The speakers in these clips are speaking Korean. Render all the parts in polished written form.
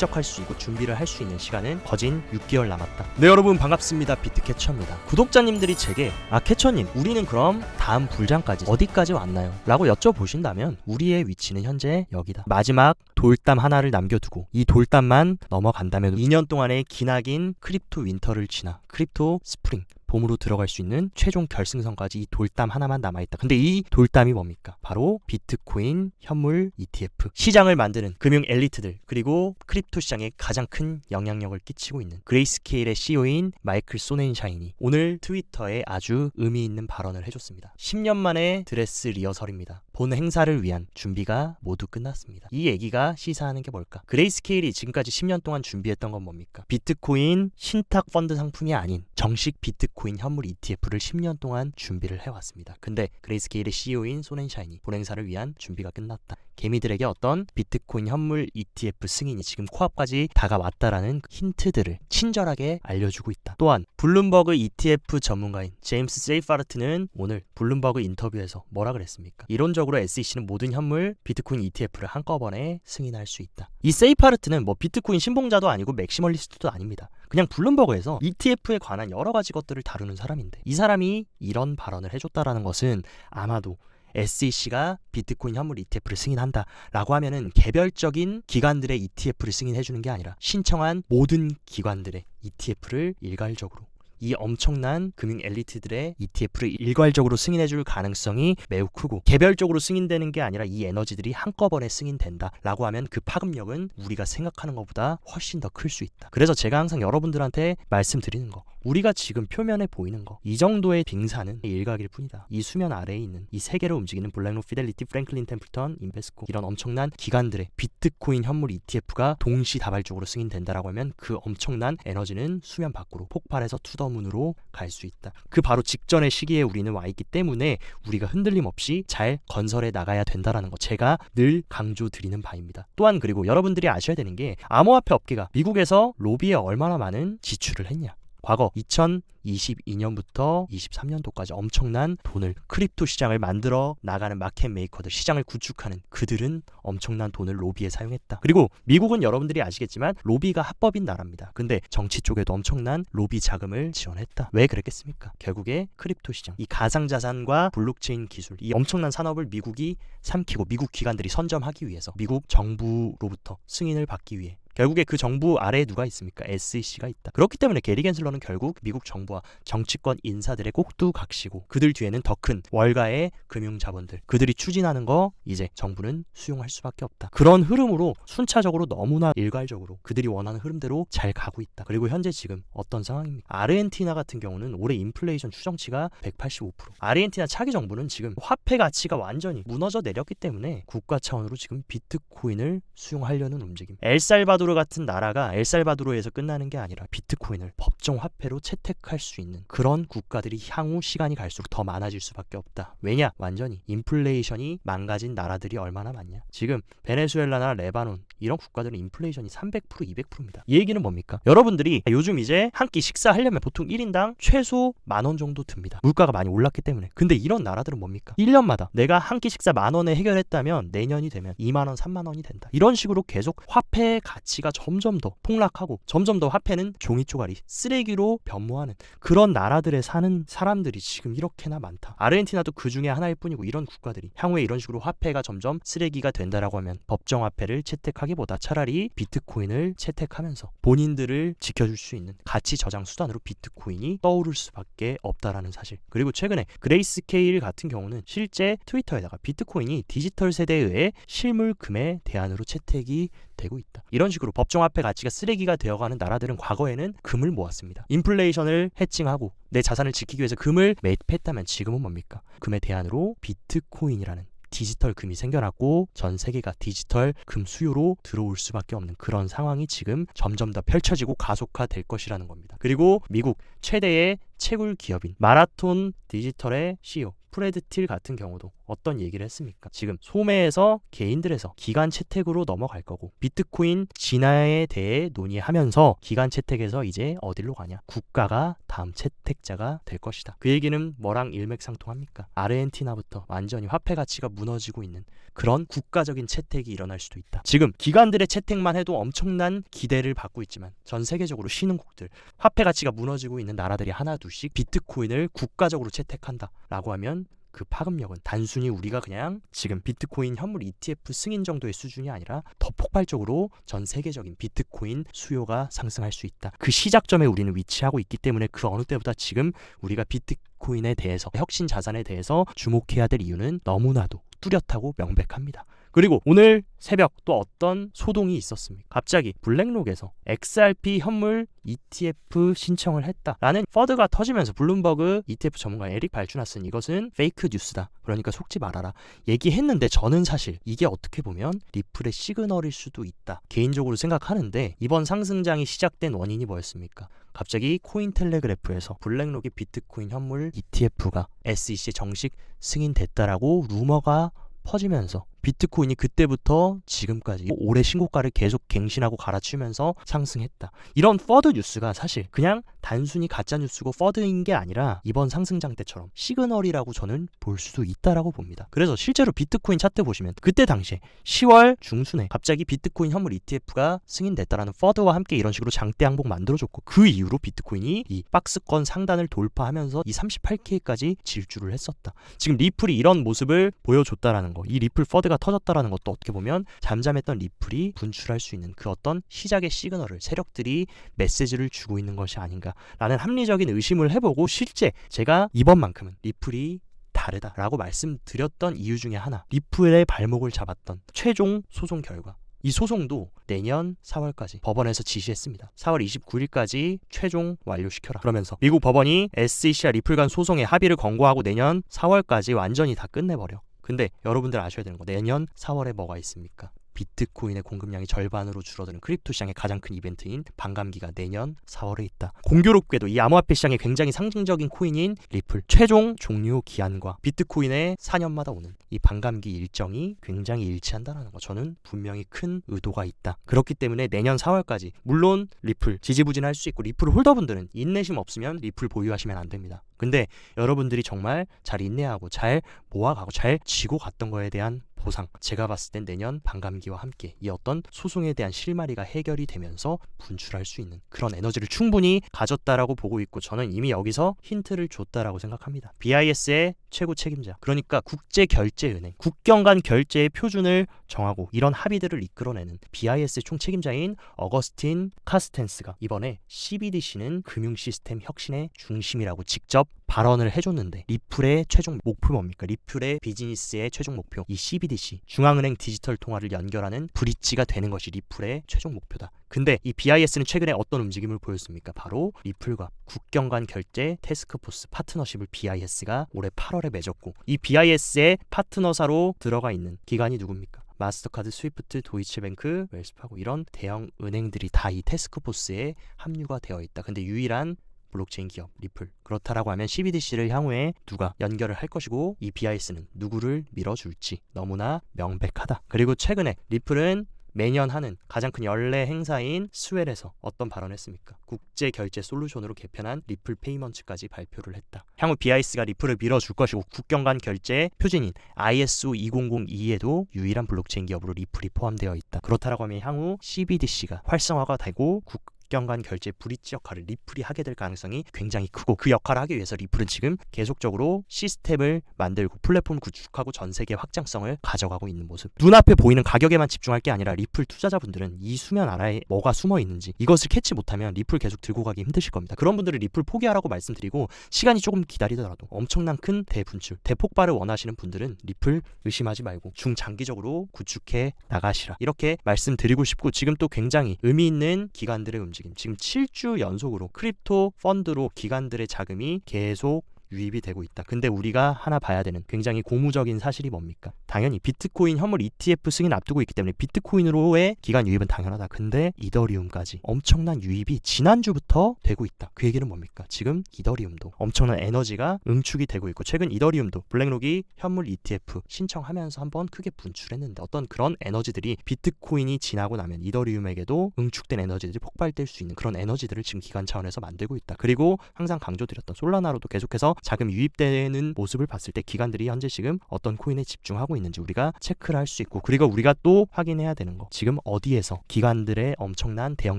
축적할 수 있고 준비를 할 수 있는 시간은 거진 6개월 남았다. 네, 여러분 반갑습니다. 비트캐쳐입니다. 구독자님들이 제게 캐쳐님, 우리는 그럼 다음 불장까지 어디까지 왔나요? 라고 여쭤보신다면 우리의 위치는 현재 여기다. 마지막 돌담 하나를 남겨두고 이 돌담만 넘어간다면 2년 동안의 기나긴 크립토 윈터를 지나 크립토 스프링, 봄으로 들어갈 수 있는 최종 결승선까지 이 돌담 하나만 남아있다. 근데 이 돌담이 뭡니까? 바로 비트코인 현물 ETF. 시장을 만드는 금융 엘리트들, 그리고 크립토 시장에 가장 큰 영향력을 끼치고 있는 그레이스케일의 CEO인 마이클 소넨샤인이 오늘 트위터에 아주 의미 있는 발언을 해줬습니다. 10년 만에 드레스 리허설입니다. 본 행사를 위한 준비가 모두 끝났습니다. 이 얘기가 시사하는 게 뭘까? 그레이스케일이 지금까지 10년 동안 준비했던 건 뭡니까? 비트코인 신탁 펀드 상품이 아닌 정식 비트코인 현물 ETF를 10년 동안 준비를 해왔습니다. 근데 그레이스케일의 CEO인 소넨샤인이 본 행사를 위한 준비가 끝났다. 개미들에게 어떤 비트코인 현물 ETF 승인이 지금 코앞까지 다가왔다라는 힌트들을 친절하게 알려주고 있다. 또한 블룸버그 ETF 전문가인 제임스 세이파르트는 오늘 블룸버그 인터뷰에서 뭐라 그랬습니까? 이론적으로 SEC는 모든 현물 비트코인 ETF를 한꺼번에 승인할 수 있다. 이 세이파르트는 비트코인 신봉자도 아니고 맥시멀리스트도 아닙니다. 그냥 블룸버그에서 ETF에 관한 여러 가지 것들을 다루는 사람인데, 이 사람이 이런 발언을 해줬다라는 것은 아마도 SEC가 비트코인 현물 ETF를 승인한다라고 하면은 개별적인 기관들의 ETF를 승인해주는 게 아니라 신청한 모든 기관들의 ETF를 일괄적으로, 이 엄청난 금융 엘리트들의 ETF를 일괄적으로 승인해줄 가능성이 매우 크고, 개별적으로 승인되는 게 아니라 이 에너지들이 한꺼번에 승인된다라고 하면 그 파급력은 우리가 생각하는 것보다 훨씬 더 클 수 있다. 그래서 제가 항상 여러분들한테 말씀드리는 거, 우리가 지금 표면에 보이는 거, 이 정도의 빙산은 일각일 뿐이다. 이 수면 아래에 있는 이 세계를 움직이는 블랙록, 피델리티, 프랭클린 템플턴, 인베스코, 이런 엄청난 기관들의 비트코인 현물 ETF가 동시다발적으로 승인된다라고 하면 그 엄청난 에너지는 수면 밖으로 폭발해서 투더문으로 갈 수 있다. 그 바로 직전의 시기에 우리는 와 있기 때문에 우리가 흔들림 없이 잘 건설해 나가야 된다라는 거, 제가 늘 강조드리는 바입니다. 또한 그리고 여러분들이 아셔야 되는 게, 암호화폐 업계가 미국에서 로비에 얼마나 많은 지출을 했냐. 과거 2022년부터 23년도까지 엄청난 돈을, 크립토 시장을 만들어 나가는 마켓 메이커들, 시장을 구축하는 그들은 엄청난 돈을 로비에 사용했다. 그리고 미국은 여러분들이 아시겠지만 로비가 합법인 나라입니다. 근데 정치 쪽에도 엄청난 로비 자금을 지원했다. 왜 그랬겠습니까? 결국에 크립토 시장, 이 가상자산과 블록체인 기술, 이 엄청난 산업을 미국이 삼키고 미국 기관들이 선점하기 위해서, 미국 정부로부터 승인을 받기 위해 결국에 그 정부 아래에 누가 있습니까? SEC가 있다. 그렇기 때문에 게리 겐슬러는 결국 미국 정부와 정치권 인사들의 꼭두각시고, 그들 뒤에는 더 큰 월가의 금융자본들, 그들이 추진하는 거 이제 정부는 수용할 수밖에 없다. 그런 흐름으로 순차적으로 너무나 일괄적으로 그들이 원하는 흐름대로 잘 가고 있다. 그리고 현재 지금 어떤 상황입니까? 아르헨티나 같은 경우는 올해 인플레이션 추정치가 185%. 아르헨티나 차기 정부는 지금 화폐 가치가 완전히 무너져 내렸기 때문에 국가 차원으로 지금 비트코인을 수용하려는 움직임. 엘살바도르 같은 나라가 엘살바도르에서 끝나는 게 아니라 비트코인을 법정 화폐로 채택할 수 있는 그런 국가들이 향후 시간이 갈수록 더 많아질 수밖에 없다. 왜냐? 완전히 인플레이션이 망가진 나라들이 얼마나 많냐. 지금 베네수엘라나 레바논, 이런 국가들은 인플레이션이 300%, 200%입니다. 이 얘기는 뭡니까? 여러분들이 요즘 이제 한 끼 식사하려면 보통 1인당 최소 10,000원 정도 듭니다. 물가가 많이 올랐기 때문에. 근데 이런 나라들은 뭡니까? 1년마다 내가 한 끼 식사 10,000원에 해결했다면 내년이 되면 20,000원, 30,000원이 된다. 이런 식으로 계속 화폐의 가치가 점점 더 폭락하고, 점점 더 화폐는 종이 쪼가리, 쓰레기로 변모하는 그런 나라들에 사는 사람들이 지금 이렇게나 많다. 아르헨티나도 그 중에 하나일 뿐이고, 이런 국가들이 향후에 이런 식으로 화폐가 점점 쓰레기가 된다라고 하면 법정 화폐를 채택하기보다 차라리 비트코인을 채택하면서 본인들을 지켜줄 수 있는 가치 저장 수단으로 비트코인이 떠오를 수밖에 없다라는 사실. 그리고 최근에 그레이스케일 같은 경우는 실제 트위터에다가 비트코인이 디지털 세대의 실물금의 대안으로 채택이 되고 있다. 이런 식으로 법정화폐 가치가 쓰레기가 되어가는 나라들은 과거에는 금을 모았습니다. 인플레이션을 해칭하고 내 자산을 지키기 위해서 금을 매입했다면 지금은 뭡니까? 금의 대안으로 비트코인이라는 디지털 금이 생겨났고, 전 세계가 디지털 금 수요로 들어올 수밖에 없는 그런 상황이 지금 점점 더 펼쳐지고 가속화될 것이라는 겁니다. 그리고 미국 최대의 채굴 기업인 마라톤 디지털의 CEO 프레드 틸 같은 경우도 어떤 얘기를 했습니까? 지금 소매에서 개인들에서 기간 채택으로 넘어갈 거고 비트코인 진화에 대해 논의하면서 기간 채택에서 이제 어디로 가냐? 국가가 다음 채택자가 될 것이다. 그 얘기는 뭐랑 일맥상통합니까? 아르헨티나부터 완전히 화폐 가치가 무너지고 있는 그런 국가적인 채택이 일어날 수도 있다. 지금 기관들의 채택만 해도 엄청난 기대를 받고 있지만 전 세계적으로 신흥국들, 화폐 가치가 무너지고 있는 나라들이 하나둘씩 비트코인을 국가적으로 채택한다 라고 하면 그 파급력은 단순히 우리가 그냥 지금 비트코인 현물 ETF 승인 정도의 수준이 아니라 더 폭발적으로 전 세계적인 비트코인 수요가 상승할 수 있다. 그 시작점에 우리는 위치하고 있기 때문에 그 어느 때보다 지금 우리가 비트코인에 대해서, 혁신 자산에 대해서 주목해야 될 이유는 너무나도 뚜렷하고 명백합니다. 그리고 오늘 새벽 또 어떤 소동이 있었습니까? 갑자기 블랙록에서 XRP 현물 ETF 신청을 했다라는 퍼드가 터지면서 블룸버그 ETF 전문가 에릭 발주나스는 이것은 페이크 뉴스다. 그러니까 속지 말아라. 얘기했는데 저는 사실 이게 어떻게 보면 리플의 시그널일 수도 있다. 개인적으로 생각하는데 이번 상승장이 시작된 원인이 뭐였습니까? 갑자기 코인텔레그래프에서 블랙록의 비트코인 현물 ETF가 SEC에 정식 승인됐다라고 루머가 퍼지면서 비트코인이 그때부터 지금까지 올해 신고가를 계속 갱신하고 갈아치우면서 상승했다. 이런 퍼드 뉴스가 사실 그냥 단순히 가짜 뉴스고 퍼드인 게 아니라 이번 상승장 때처럼 시그널이라고 저는 볼 수도 있다라고 봅니다. 그래서 실제로 비트코인 차트 보시면 그때 당시에 10월 중순에 갑자기 비트코인 현물 ETF가 승인됐다라는 퍼드와 함께 이런 식으로 장대 항복 만들어줬고 그 이후로 비트코인이 이 박스권 상단을 돌파하면서 이 38K까지 질주를 했었다. 지금 리플이 이런 모습을 보여줬다라는 거, 이 리플 퍼드 가 터졌다라는 것도 어떻게 보면 잠잠했던 리플이 분출할 수 있는 그 어떤 시작의 시그널을 세력들이 메시지를 주고 있는 것이 아닌가라는 합리적인 의심을 해보고 실제 제가 이번만큼은 리플이 다르다라고 말씀드렸던 이유 중에 하나, 리플의 발목을 잡았던 최종 소송 결과. 이 소송도 내년 4월까지 법원에서 지시했습니다. 4월 29일까지 최종 완료시켜라. 그러면서 미국 법원이 SEC와 리플 간 소송의 합의를 권고하고 내년 4월까지 완전히 다 끝내버려. 근데 여러분들 아셔야 되는 거, 내년 4월에 뭐가 있습니까? 비트코인의 공급량이 절반으로 줄어드는 크립토 시장의 가장 큰 이벤트인 반감기가 내년 4월에 있다. 공교롭게도 이 암호화폐 시장의 굉장히 상징적인 코인인 리플 최종 종료 기한과 비트코인의 4년마다 오는 이 반감기 일정이 굉장히 일치한다는 거, 저는 분명히 큰 의도가 있다. 그렇기 때문에 내년 4월까지 물론 리플 지지부진할 수 있고 리플 홀더분들은 인내심 없으면 리플 보유하시면 안 됩니다. 근데 여러분들이 정말 잘 인내하고 잘 모아가고 잘 쥐고 갔던 거에 대한 보상, 제가 봤을 땐 내년 반감기와 함께 이 어떤 소송에 대한 실마리가 해결이 되면서 분출할 수 있는 그런 에너지를 충분히 가졌다라고 보고 있고, 저는 이미 여기서 힌트를 줬다라고 생각합니다. BIS의 최고 책임자, 그러니까 국제결제은행, 국경 간 결제의 표준을 정하고 이런 합의들을 이끌어내는 BIS 총 책임자인 어거스틴 카스텐스가 이번에 CBDC는 금융 시스템 혁신의 중심이라고 직접 발언을 해줬는데, 리플의 최종 목표 뭡니까? 리플의 비즈니스의 최종 목표, 이 CBDC 중앙은행 디지털 통화를 연결하는 브릿지가 되는 것이 리플의 최종 목표다. 근데 이 BIS는 최근에 어떤 움직임을 보였습니까? 바로 리플과 국경 간 결제 태스크포스 파트너십을 BIS가 올해 8월에 맺었고, 이 BIS의 파트너사로 들어가 있는 기관이 누굽니까? 마스터카드, 스위프트, 도이치뱅크, 웰스파고 이런 대형 은행들이 다 이 태스크포스에 합류가 되어 있다. 근데 유일한 블록체인 기업 리플. 그렇다라고 하면 CBDC를 향후에 누가 연결을 할 것이고 이 BIS는 누구를 밀어줄지 너무나 명백하다. 그리고 최근에 리플은 매년 하는 가장 큰 연례 행사인 스웰에서 어떤 발언을 했습니까? 국제결제 솔루션으로 개편한 리플 페이먼츠까지 발표를 했다. 향후 BIS가 리플을 밀어줄 것이고 국경 간 결제 표준인 ISO 2002에도 유일한 블록체인 기업으로 리플이 포함되어 있다. 그렇다라고 하면 향후 CBDC가 활성화가 되고 국경 간 결제 브릿지 역할을 리플이 하게 될 가능성이 굉장히 크고, 그 역할을 하기 위해서 리플은 지금 계속적으로 시스템을 만들고 플랫폼을 구축하고 전 세계 확장성을 가져가고 있는 모습. 눈앞에 보이는 가격에만 집중할 게 아니라 리플 투자자분들은 이 수면 아래에 뭐가 숨어 있는지 이것을 캐치 못하면 리플 계속 들고 가기 힘드실 겁니다. 그런 분들은 리플 포기하라고 말씀드리고, 시간이 조금 기다리더라도 엄청난 큰 대분출, 대폭발을 원하시는 분들은 리플 의심하지 말고 중장기적으로 구축해 나가시라, 이렇게 말씀드리고 싶고, 지금 또 굉장히 의미 있는 기관들의 움직임, 지금 7주 연속으로 크립토 펀드로 기관들의 자금이 계속 유입이 되고 있다. 근데 우리가 하나 봐야 되는 굉장히 고무적인 사실이 뭡니까? 당연히 비트코인 현물 ETF 승인 앞두고 있기 때문에 비트코인으로의 기간 유입은 당연하다. 근데 이더리움까지 엄청난 유입이 지난주부터 되고 있다. 그 얘기는 뭡니까? 지금 이더리움도 엄청난 에너지가 응축이 되고 있고, 최근 이더리움도 블랙록이 현물 ETF 신청하면서 한번 크게 분출했는데, 어떤 그런 에너지들이 비트코인이 지나고 나면 이더리움에게도 응축된 에너지들이 폭발될 수 있는 그런 에너지들을 지금 기관 차원에서 만들고 있다. 그리고 항상 강조드렸던 솔라나로도 계속해서 자금 유입되는 모습을 봤을 때 기관들이 현재 지금 어떤 코인에 집중하고 있는지 우리가 체크를 할 수 있고, 그리고 우리가 또 확인해야 되는 거, 지금 어디에서 기관들의 엄청난 대형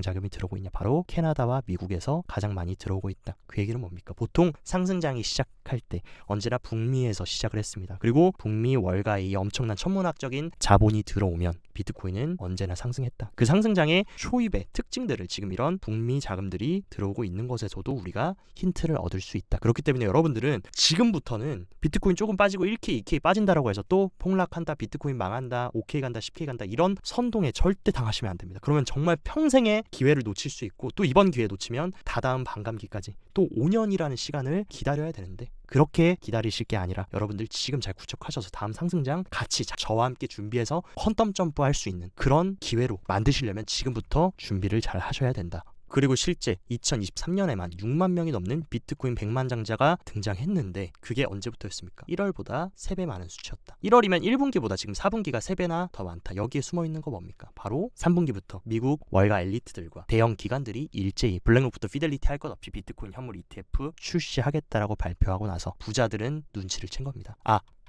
자금이 들어오고 있냐? 바로 캐나다와 미국에서 가장 많이 들어오고 있다. 그 얘기는 뭡니까? 보통 상승장이 시작할 때 언제나 북미에서 시작을 했습니다. 그리고 북미 월가에 이 엄청난 천문학적인 자본이 들어오면 비트코인은 언제나 상승했다. 그 상승장의 초입의 특징들을 지금 이런 북미 자금들이 들어오고 있는 것에서도 우리가 힌트를 얻을 수 있다. 그렇기 때문에 여러분들은 지금부터는 비트코인 조금 빠지고 1K, 2K 빠진다라고 해서 또 폭락한다, 비트코인 망한다, 5K 간다, 10K 간다, 이런 선동에 절대 당하시면 안 됩니다. 그러면 정말 평생의 기회를 놓칠 수 있고, 또 이번 기회 놓치면 다다음 반감기까지 또 5년이라는 시간을 기다려야 되는데, 그렇게 기다리실 게 아니라 여러분들 지금 잘 구축하셔서 다음 상승장 같이 저와 함께 준비해서 퀀텀 점프할 수 있는 그런 기회로 만드시려면 지금부터 준비를 잘 하셔야 된다. 그리고 실제 2023년에만 6만 명이 넘는 비트코인 100만 장자가 등장했는데, 그게 언제부터였습니까? 1월보다 3배 많은 수치였다. 1월이면 1분기보다 지금 4분기가 3배나 더 많다. 여기에 숨어있는 거 뭡니까? 바로 3분기부터 미국 월가 엘리트들과 대형 기관들이 일제히 블랙록부터 피델리티 할 것 없이 비트코인 현물 ETF 출시하겠다라고 발표하고 나서 부자들은 눈치를 챈 겁니다.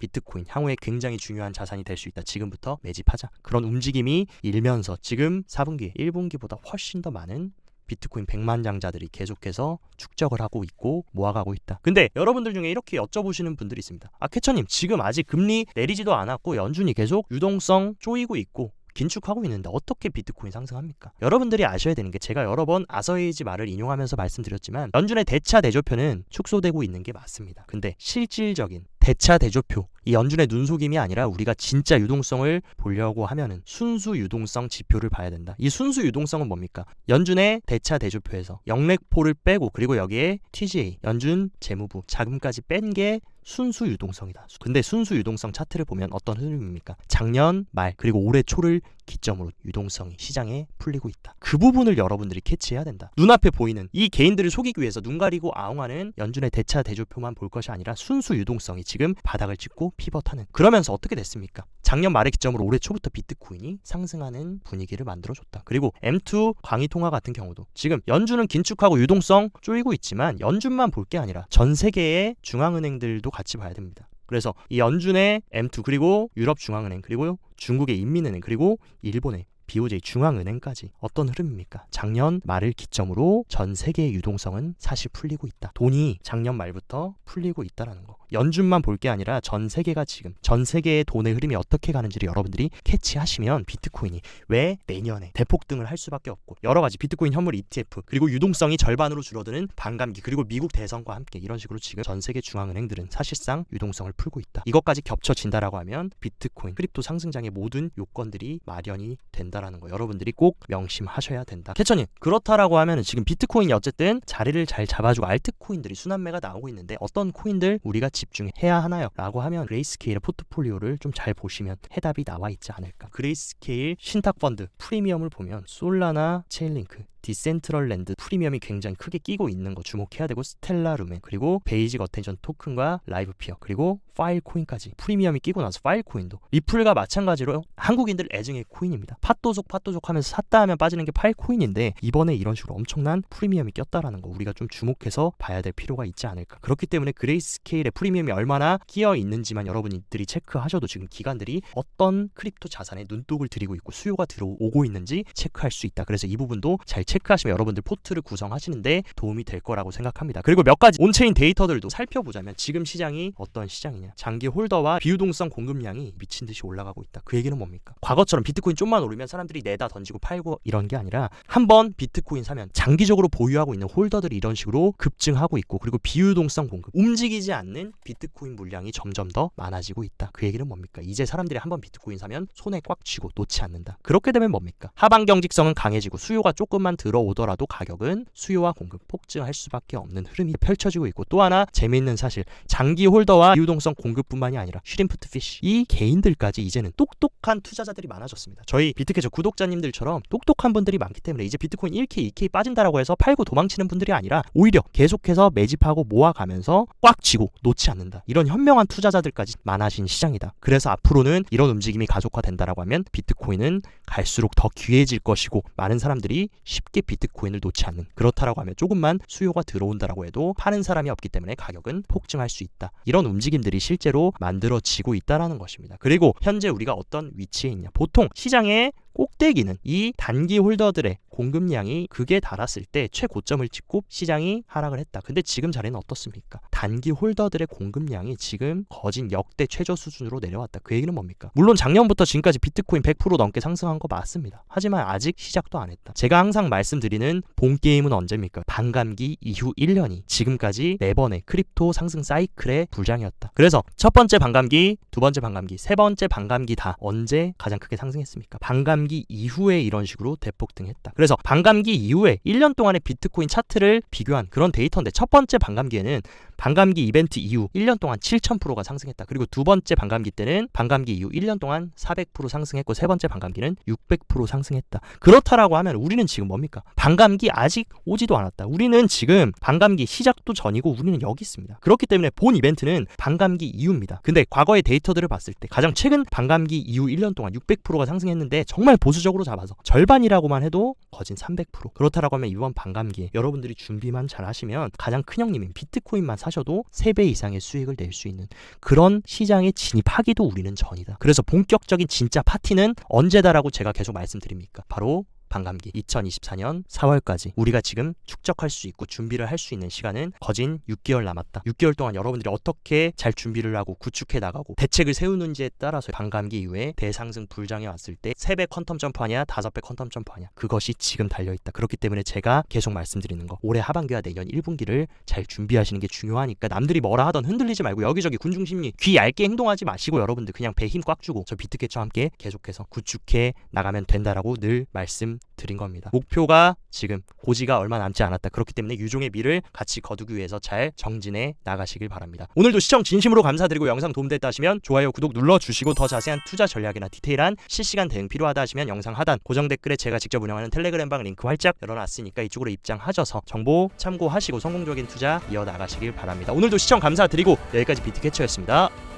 비트코인 향후에 굉장히 중요한 자산이 될 수 있다. 지금부터 매집하자. 그런 움직임이 일면서 지금 4분기, 1분기보다 훨씬 더 많은 비트코인 100만 장자들이 계속해서 축적을 하고 있고 모아가고 있다. 근데 여러분들 중에 이렇게 여쭤보시는 분들이 있습니다. 캐처님, 지금 아직 금리 내리지도 않았고 연준이 계속 유동성 쪼이고 있고 긴축하고 있는데 어떻게 비트코인 상승합니까? 여러분들이 아셔야 되는 게, 제가 여러 번 아서에이지 말을 인용하면서 말씀드렸지만 연준의 대차 대조표는 축소되고 있는 게 맞습니다. 근데 실질적인 대차 대조표, 이 연준의 눈속임이 아니라 우리가 진짜 유동성을 보려고 하면은 순수 유동성 지표를 봐야 된다. 이 순수 유동성은 뭡니까? 연준의 대차 대조표에서 영렉포를 빼고, 그리고 여기에 TGA, 연준 재무부 자금까지 뺀 게 순수 유동성이다. 근데 순수 유동성 차트를 보면 어떤 흐름입니까? 작년 말 그리고 올해 초를 기점으로 유동성이 시장에 풀리고 있다. 그 부분을 여러분들이 캐치해야 된다. 눈앞에 보이는 이 개인들을 속이기 위해서 눈 가리고 아웅하는 연준의 대차 대조표만 볼 것이 아니라 순수 유동성이 지금 바닥을 찍고 피벗하는, 그러면서 어떻게 됐습니까? 작년 말의 기점으로 올해 초부터 비트코인이 상승하는 분위기를 만들어줬다. 그리고 M2 광의 통화 같은 경우도 지금 연준은 긴축하고 유동성 쪼이고 있지만 연준만 볼 게 아니라 전 세계의 중앙은행들도 같이 봐야 됩니다. 그래서 이 연준의 M2, 그리고 유럽 중앙은행, 그리고 중국의 인민은행, 그리고 일본의 BOJ 중앙은행까지 어떤 흐름입니까? 작년 말을 기점으로 전 세계의 유동성은 사실 풀리고 있다. 돈이 작년 말부터 풀리고 있다라는 거. 연준만 볼 게 아니라 전 세계가 지금 전 세계의 돈의 흐름이 어떻게 가는지를 여러분들이 캐치하시면 비트코인이 왜 내년에 대폭등을 할 수밖에 없고, 여러 가지 비트코인 현물 ETF, 그리고 유동성이 절반으로 줄어드는 반감기, 그리고 미국 대선과 함께 이런 식으로 지금 전 세계 중앙은행들은 사실상 유동성을 풀고 있다. 이것까지 겹쳐진다라고 하면 비트코인, 크립토 상승장의 모든 요건들이 마련이 된다라는 거 여러분들이 꼭 명심하셔야 된다. 캐처님, 그렇다라고 하면 지금 비트코인이 어쨌든 자리를 잘 잡아주고 알트코인들이 순환매가 나오고 있는데 어떤 코인들 우리가 집중해야 하나요? 라고 하면 그레이스케일의 포트폴리오를 좀 잘 보시면 해답이 나와 있지 않을까. 그레이스케일 신탁펀드 프리미엄을 보면 솔라나, 체인링크, 디센트럴랜드 프리미엄이 굉장히 크게 끼고 있는 거 주목해야 되고, 스텔라 루멘, 그리고 베이직 어텐션 토큰과 라이브피어, 그리고 파일코인까지 프리미엄이 끼고 나서 파일코인도, 리플과 마찬가지로 한국인들 애증의 코인입니다. 팟도족 하면서 샀다 하면 빠지는 게 파일코인인데 이번에 이런 식으로 엄청난 프리미엄이 꼈다라는 거 우리가 좀 주목해서 봐야 될 필요가 있지 않을까. 그렇기 때문에 그레이스케일의 프리미엄이 얼마나 끼어 있는지만 여러분들이 체크하셔도 지금 기관들이 어떤 크립토 자산에 눈독을 들이고 있고 수요가 들어오고 있는지 체크할 수 있다. 그래서 이 부분도 잘 체크하시면 여러분들 포트를 구성하시는데 도움이 될 거라고 생각합니다. 그리고 몇 가지 온체인 데이터들도 살펴보자면 지금 시장이 어떤 시장이냐, 장기 홀더와 비유동성 공급량이 미친 듯이 올라가고 있다. 그 얘기는 뭡니까? 과거처럼 비트코인 좀만 오르면 사람들이 내다 던지고 팔고 이런 게 아니라 한번 비트코인 사면 장기적으로 보유하고 있는 홀더들이 이런 식으로 급증하고 있고, 그리고 비유동성 공급, 움직이지 않는 비트코인 물량이 점점 더 많아지고 있다. 그 얘기는 뭡니까? 이제 사람들이 한번 비트코인 사면 손에 꽉 쥐고 놓지 않는다. 그렇게 되면 뭡니까? 하방 경직성은 강해지고 수요가 조금만 들어오더라도 가격은 수요와 공급 폭증할 수밖에 없는 흐름이 펼쳐지고 있고, 또 하나 재미있는 사실, 장기 홀더와 유동성 공급뿐만이 아니라 슈림프트 피쉬 이 개인들까지 이제는 똑똑한 투자자들이 많아졌습니다. 저희 비트캐쳐 구독자님들처럼 똑똑한 분들이 많기 때문에 이제 비트코인 1K, 2K 빠진다라고 해서 팔고 도망치는 분들이 아니라 오히려 계속해서 매집하고 모아가면서 꽉 쥐고 놓지 않는다, 이런 현명한 투자자들까지 많아진 시장이다. 그래서 앞으로는 이런 움직임이 가속화된다라고 하면 비트코인은 갈수록 더 귀해질 것이고, 많은 사람들이 쉽게 비트코인을 놓지 않는, 그렇다라고 하면 조금만 수요가 들어온다라고 해도 파는 사람이 없기 때문에 가격은 폭증할 수 있다. 이런 움직임들이 실제로 만들어지고 있다라는 것입니다. 그리고 현재 우리가 어떤 위치에 있냐, 보통 시장의 꼭대기는 이 단기 홀더들의 공급량이 극에 달았을 때 최고점을 찍고 시장이 하락을 했다. 근데 지금 자리는 어떻습니까? 단기 홀더들의 공급량이 지금 거진 역대 최저 수준으로 내려왔다. 그 얘기는 뭡니까? 물론 작년부터 지금까지 비트코인 100% 넘게 상승한 거 맞습니다. 하지만 아직 시작도 안 했다. 제가 항상 말씀드리는 본 게임은 언제입니까? 반감기 이후 1년이 지금까지 4번의 크립토 상승 사이클의 불장이었다. 그래서 첫 번째 반감기, 두 번째 반감기, 세 번째 반감기 다 언제 가장 크게 상승했습니까? 반감기 이후에 이런 식으로 대폭등했다. 그래서 반감기 이후에 1년 동안의 비트코인 차트를 비교한 그런 데이터인데, 첫 번째 반감기에는 반감기 이벤트 이후 1년 동안 7000%가 상승했다. 그리고 두 번째 반감기 때는 반감기 이후 1년 동안 400% 상승했고, 세 번째 반감기는 600% 상승했다. 그렇다라고 하면 우리는 지금 뭡니까? 반감기 아직 오지도 않았다. 우리는 지금 반감기 시작도 전이고 우리는 여기 있습니다. 그렇기 때문에 본 이벤트는 반감기 이후입니다. 근데 과거의 데이터들을 봤을 때 가장 최근 반감기 이후 1년 동안 600%가 상승했는데, 정말 보수적으로 잡아서 절반이라고만 해도 거진 300%. 그렇다라고 하면 이번 반감기에 여러분들이 준비만 잘 하시면 가장 큰 형님인 비트코인만 사셔도 3배 이상의 수익을 낼 수 있는 그런 시장에 진입하기도 우리는 전이다. 그래서 본격적인 진짜 파티는 언제다라고 제가 계속 말씀드립니까? 바로 반감기 2024년 4월까지 우리가 지금 축적할 수 있고 준비를 할 수 있는 시간은 거진 6개월 남았다. 6개월 동안 여러분들이 어떻게 잘 준비를 하고 구축해 나가고 대책을 세우는지에 따라서 반감기 이후에 대상승 불장이 왔을 때 3배 퀀텀 점프하냐 5배 퀀텀 점프하냐, 그것이 지금 달려있다. 그렇기 때문에 제가 계속 말씀드리는 거, 올해 하반기와 내년 1분기를 잘 준비하시는 게 중요하니까 남들이 뭐라 하던 흔들리지 말고 여기저기 군중심리 귀 얇게 행동하지 마시고 여러분들 그냥 배 힘 꽉 주고 저 비트캐쳐와 함께 계속해서 구축해 나가면 된다라고 늘 말씀드린 겁니다. 목표가 지금 고지가 얼마 남지 않았다. 그렇기 때문에 유종의 미를 같이 거두기 위해서 잘 정진해 나가시길 바랍니다. 오늘도 시청 진심으로 감사드리고 영상 도움됐다 하시면 좋아요, 구독 눌러주시고 더 자세한 투자 전략이나 디테일한 실시간 대응 필요하다 하시면 영상 하단 고정 댓글에 제가 직접 운영하는 텔레그램방 링크 활짝 열어놨으니까 이쪽으로 입장하셔서 정보 참고하시고 성공적인 투자 이어나가시길 바랍니다. 오늘도 시청 감사드리고 여기까지 비트캐쳐였습니다.